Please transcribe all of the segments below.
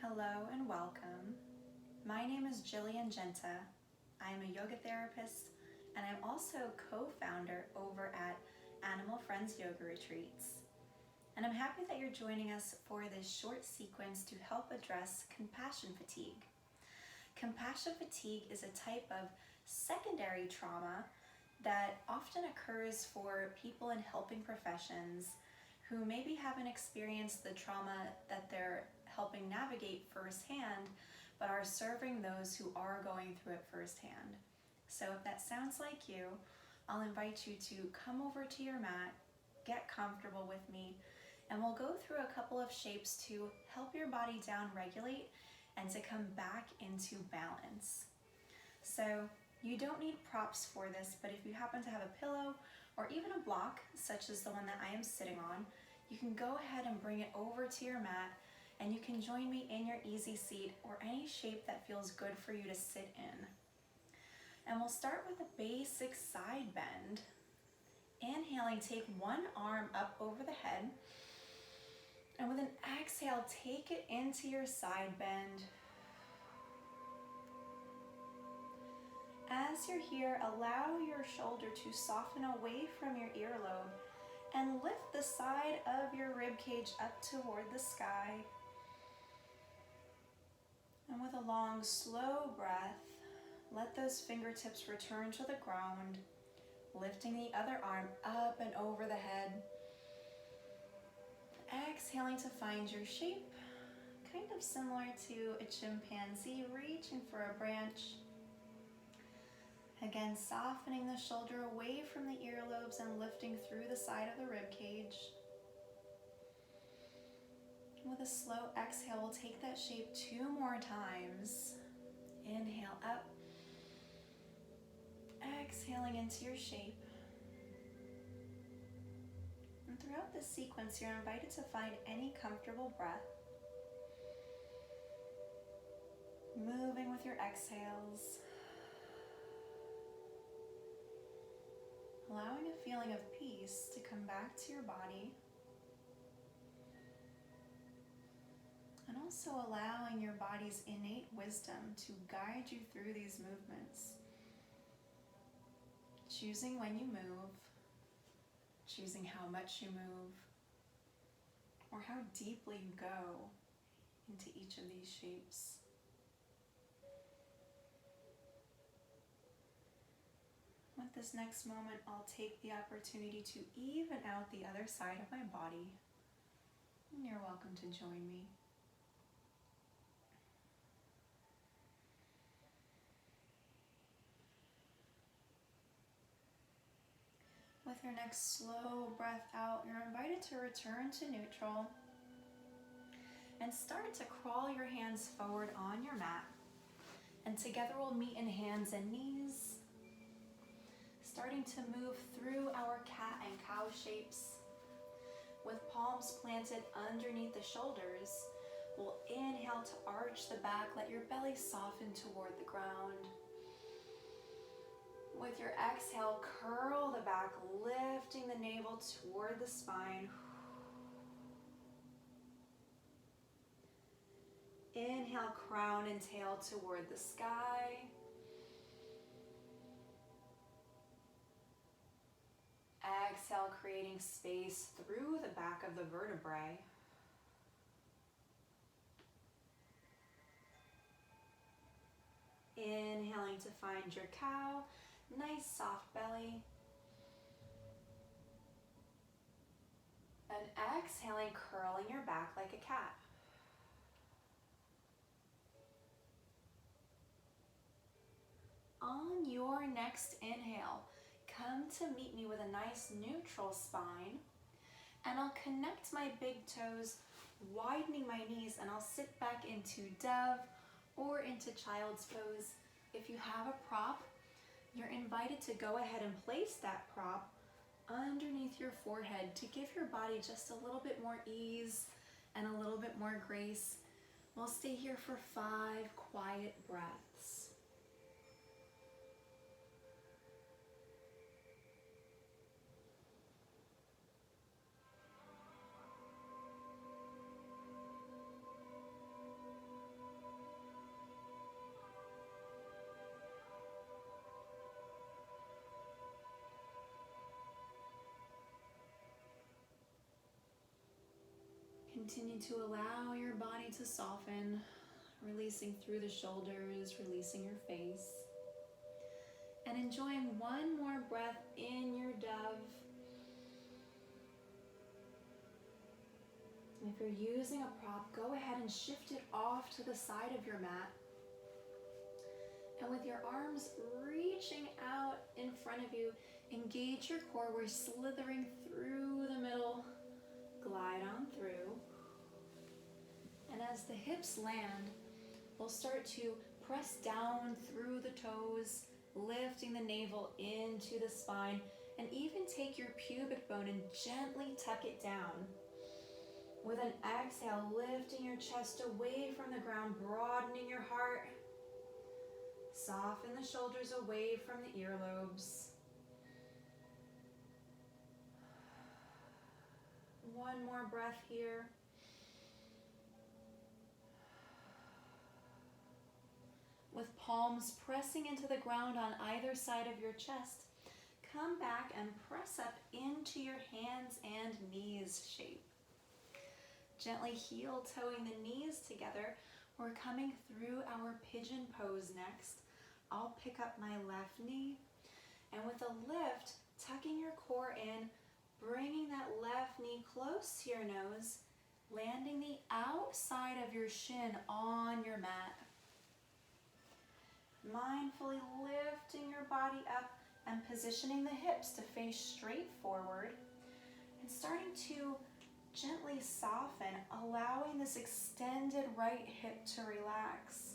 Hello and welcome. My name is Jillian Genta. I am a yoga therapist and I'm also co-founder over at Animal Friends Yoga Retreats. And I'm happy that you're joining us for this short sequence to help address compassion fatigue. Compassion fatigue is a type of secondary trauma that often occurs for people in helping professions who maybe haven't experienced the trauma that they're helping navigate firsthand, but are serving those who are going through it firsthand. So if that sounds like you, I'll invite you to come over to your mat, get comfortable with me, and we'll go through a couple of shapes to help your body down regulate and to come back into balance. So you don't need props for this, but if you happen to have a pillow or even a block, such as the one that I am sitting on, you can go ahead and bring it over to your mat and you can join me in your easy seat or any shape that feels good for you to sit in. And we'll start with a basic side bend. Inhaling, take one arm up over the head. And with an exhale, take it into your side bend. As you're here, allow your shoulder to soften away from your earlobe and lift the side of your rib cage up toward the sky. And with a long, slow breath, let those fingertips return to the ground, lifting the other arm up and over the head. Exhaling to find your shape, kind of similar to a chimpanzee reaching for a branch. Again, softening the shoulder away from the earlobes and lifting through the side of the rib cage. With a slow exhale, we'll take that shape 2 more times. Inhale up. Exhaling into your shape. And throughout this sequence, you're invited to find any comfortable breath. Moving with your exhales. Allowing a feeling of peace to come back to your body. And also allowing your body's innate wisdom to guide you through these movements. Choosing when you move, choosing how much you move, or how deeply you go into each of these shapes. With this next moment, I'll take the opportunity to even out the other side of my body. And you're welcome to join me. With your next slow breath out, you're invited to return to neutral and start to crawl your hands forward on your mat. And together we'll meet in hands and knees, starting to move through our cat and cow shapes. With palms planted underneath the shoulders, we'll inhale to arch the back, let your belly soften toward the ground. With your exhale, curl the back, lifting the navel toward the spine. Inhale, crown and tail toward the sky. Exhale, creating space through the back of the vertebrae. Inhaling to find your cow, nice soft belly. And exhaling, curling your back like a cat. On your next inhale, come to meet me with a nice neutral spine. And I'll connect my big toes, widening my knees, and I'll sit back into dove or into child's pose. If you have a prop, you're invited to go ahead and place that prop underneath your forehead to give your body just a little bit more ease and a little bit more grace. We'll stay here for 5 quiet breaths. Continue to allow your body to soften, releasing through the shoulders, releasing your face. And enjoying one more breath in your dove. If you're using a prop, go ahead and shift it off to the side of your mat. And with your arms reaching out in front of you, engage your core. We're slithering through the middle, glide on through. And as the hips land, we'll start to press down through the toes, lifting the navel into the spine, and even take your pubic bone and gently tuck it down. With an exhale, lifting your chest away from the ground, broadening your heart. Soften the shoulders away from the earlobes. One more breath here. With palms pressing into the ground on either side of your chest, come back and press up into your hands and knees shape. Gently heel-toeing the knees together. We're coming through our pigeon pose next. I'll pick up my left knee, and with a lift, tucking your core in, bringing that left knee close to your nose, landing the outside of your shin on your mat. Mindfully lifting your body up and positioning the hips to face straight forward, and starting to gently soften, allowing this extended right hip to relax.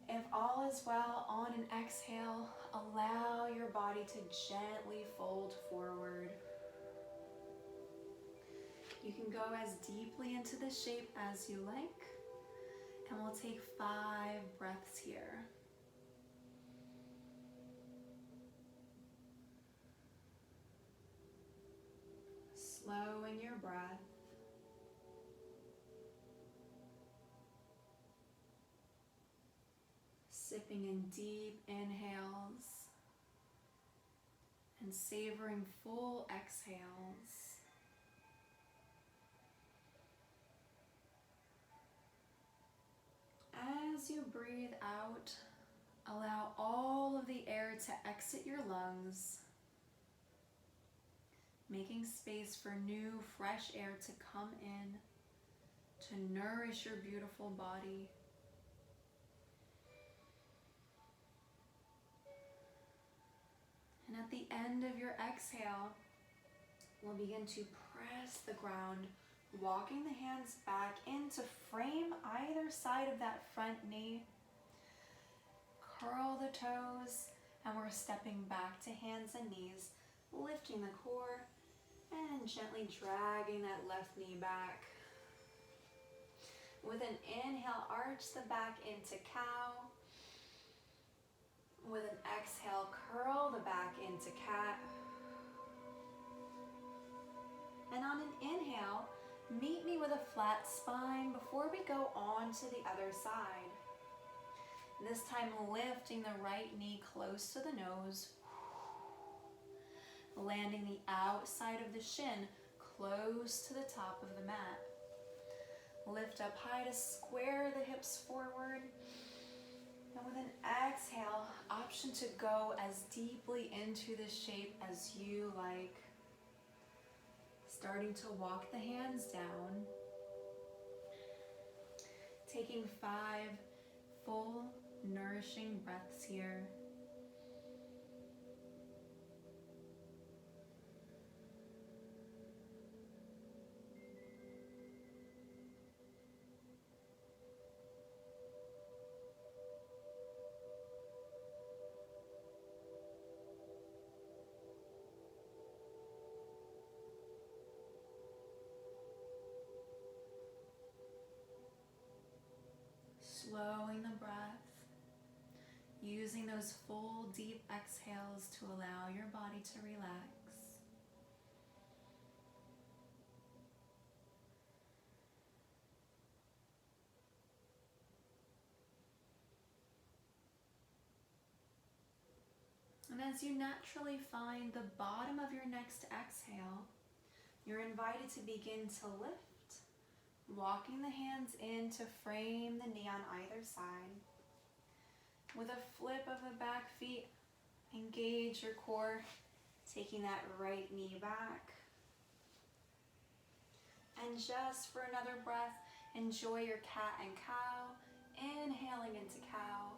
If all is well, on an exhale, allow your body to gently fold forward. You can go as deeply into the shape as you like, and we'll take 5 breaths here. Slowing your breath. Sipping in deep inhales and savoring full exhales. As you breathe out, allow all of the air to exit your lungs, making space for new, fresh air to come in, to nourish your beautiful body. And at the end of your exhale, we'll begin to press the ground, walking the hands back in to frame either side of that front knee. Curl the toes, and we're stepping back to hands and knees, lifting the core and gently dragging that left knee back. With an inhale, arch the back into cow. With an exhale, curl the back into cat. And on an inhale, meet me with a flat spine before we go on to the other side. This time, lifting the right knee close to the nose, landing the outside of the shin close to the top of the mat. Lift up high to square the hips forward. And with an exhale, option to go as deeply into the shape as you like. Starting to walk the hands down. Taking 5 full, nourishing breaths here. Slowing the breath, using those full deep exhales to allow your body to relax. And as you naturally find the bottom of your next exhale, you're invited to begin to lift Walking the hands in to frame the knee on either side. With a flip of the back feet, engage your core, taking that right knee back. And just for another breath, enjoy your cat and cow. Inhaling into cow.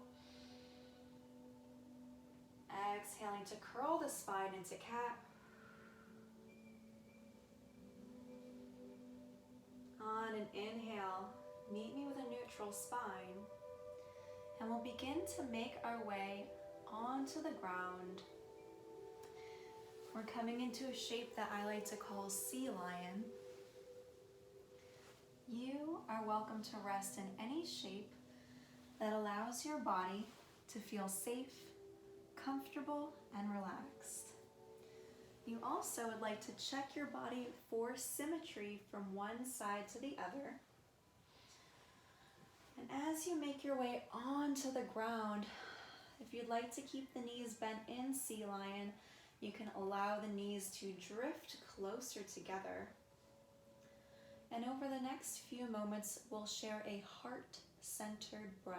Exhaling to curl the spine into cat. On an inhale, meet me with a neutral spine. And we'll begin to make our way onto the ground. We're coming into a shape that I like to call sea lion. You are welcome to rest in any shape that allows your body to feel safe, comfortable, and relaxed. You also would like to check your body for symmetry from one side to the other. And as you make your way onto the ground, if you'd like to keep the knees bent in sea lion, you can allow the knees to drift closer together. And over the next few moments, we'll share a heart-centered breath.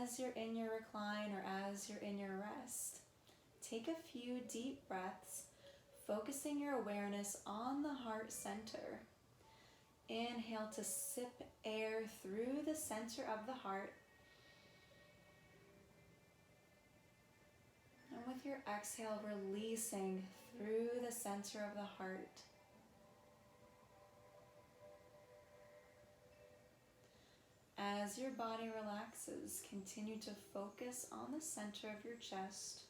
As you're in your recline or as you're in your rest, take a few deep breaths, focusing your awareness on the heart center. Inhale to sip air through the center of the heart. And with your exhale, releasing through the center of the heart. As your body relaxes, continue to focus on the center of your chest.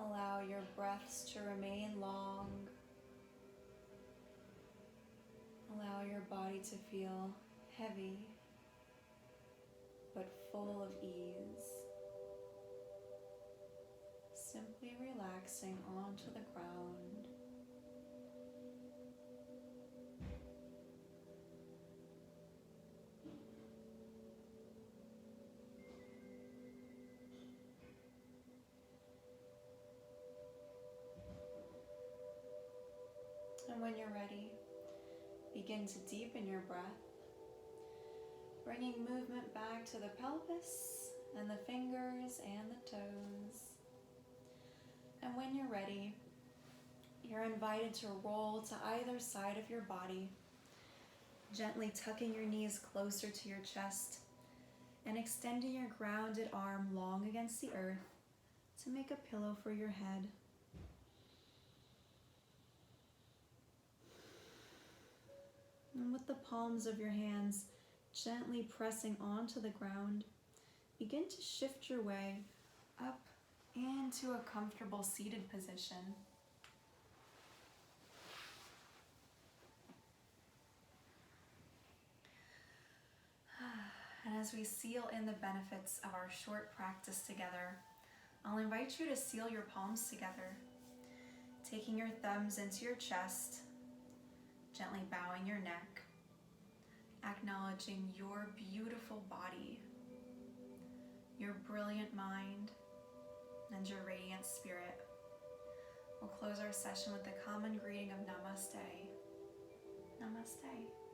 Allow your breaths to remain long. Allow your body to feel heavy, but full of ease. Simply relaxing onto the ground. And when you're ready, begin to deepen your breath, bringing movement back to the pelvis and the fingers and the toes. And when you're ready, you're invited to roll to either side of your body, gently tucking your knees closer to your chest and extending your grounded arm long against the earth to make a pillow for your head. And with the palms of your hands gently pressing onto the ground, begin to shift your way up into a comfortable seated position. And as we seal in the benefits of our short practice together, I'll invite you to seal your palms together, taking your thumbs into your chest, gently bowing your neck, acknowledging your beautiful body, your brilliant mind, and your radiant spirit. We'll close our session with the common greeting of Namaste. Namaste.